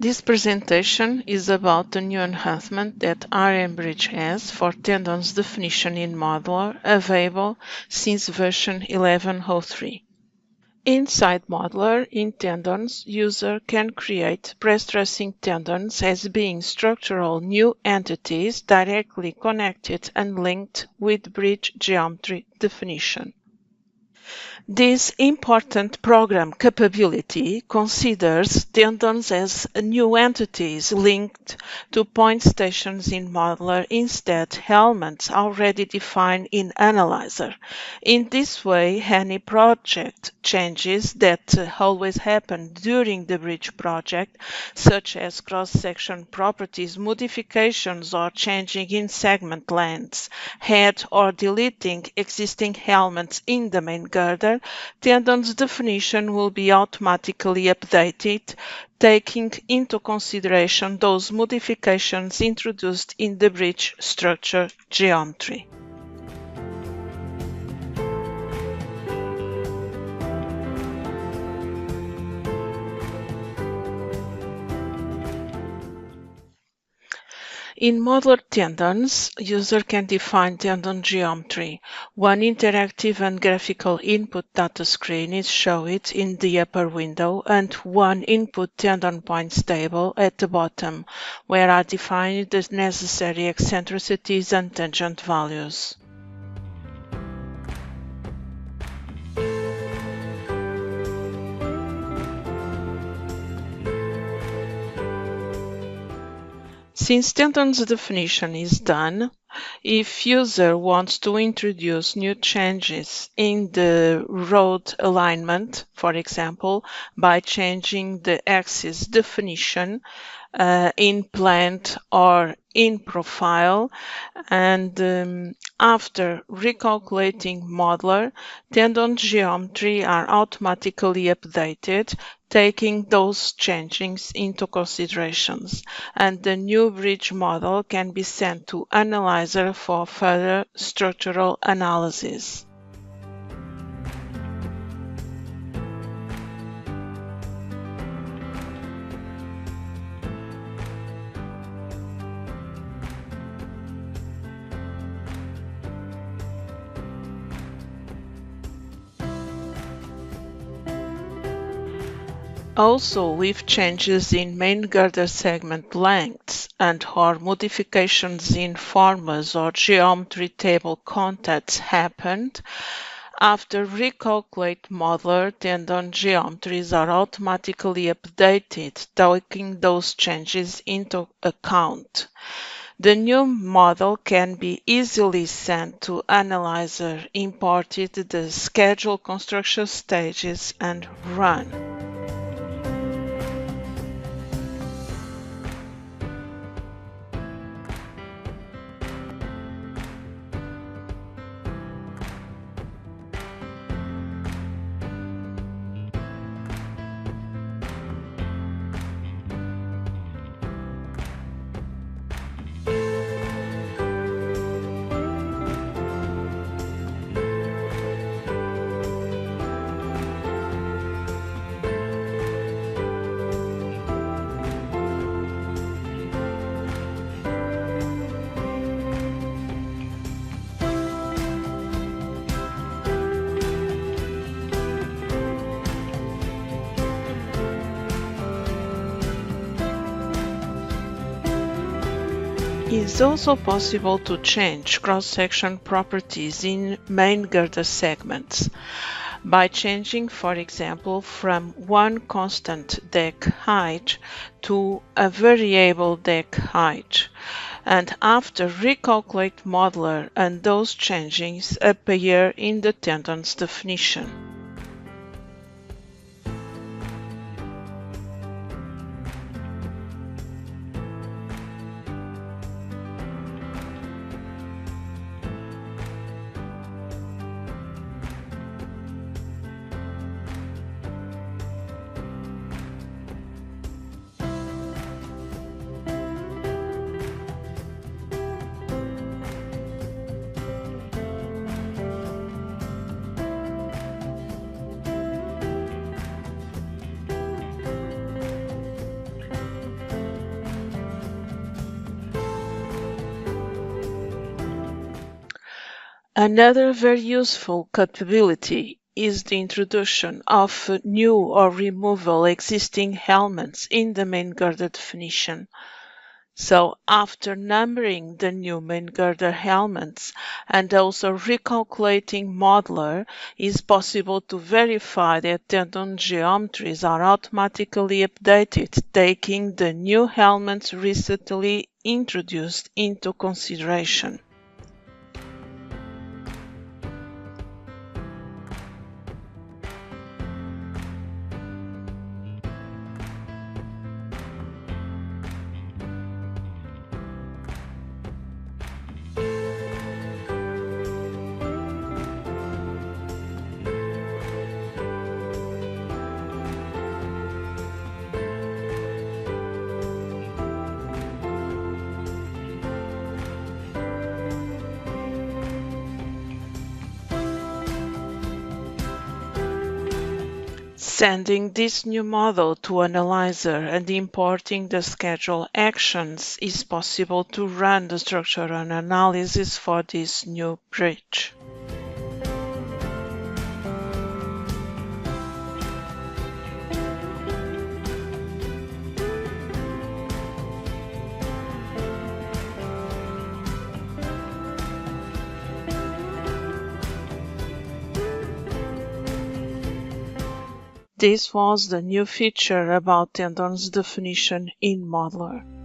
This presentation is about the new enhancement that RMBridge has for tendons definition in Modeler, available since version 11.03. Inside Modeler, in Tendons, user can create pre-stressing tendons as being structural new entities directly connected and linked with bridge geometry definition. This important program capability considers tendons as new entities linked to point stations in Modeler instead elements already defined in Analyzer. In this way, any project changes that always happen during the bridge project, such as cross-section properties, modifications or changing in segment lengths, add or deleting existing elements in the main girder, tendons definition will be automatically updated, taking into consideration those modifications introduced in the bridge structure geometry. In Modeler Tendons, user can define tendon geometry. One interactive and graphical input data screen is shown in the upper window and one input tendon points table at the bottom, where are defined the necessary eccentricities and tangent values. Since tendons definition is done, if user wants to introduce new changes in the road alignment, for example, by changing the axis definition in plant or in profile, and after recalculating Modeler, tendon geometry are automatically updated, taking those changes into considerations, and the new bridge model can be sent to Analyzer for further structural analysis. Also, with changes in main girder segment lengths and/or modifications in formulas or geometry table contents happened, after recalculate Modeler, tendon geometries are automatically updated, taking those changes into account. The new model can be easily sent to Analyzer, imported the schedule construction stages, and run. It is also possible to change cross-section properties in main girder segments by changing, for example, from one constant deck height to a variable deck height. And after recalculate Modeler, and those changes appear in the tendons definition. Another very useful capability is the introduction of new or removal existing elements in the main girder definition. So after numbering the new main girder elements and also recalculating modular, it's possible to verify that tendon geometries are automatically updated, taking the new elements recently introduced into consideration. Sending this new model to analyzer and importing the schedule actions is possible to run the structural analysis for this new bridge. This was the new feature about tendons definition in Modeler.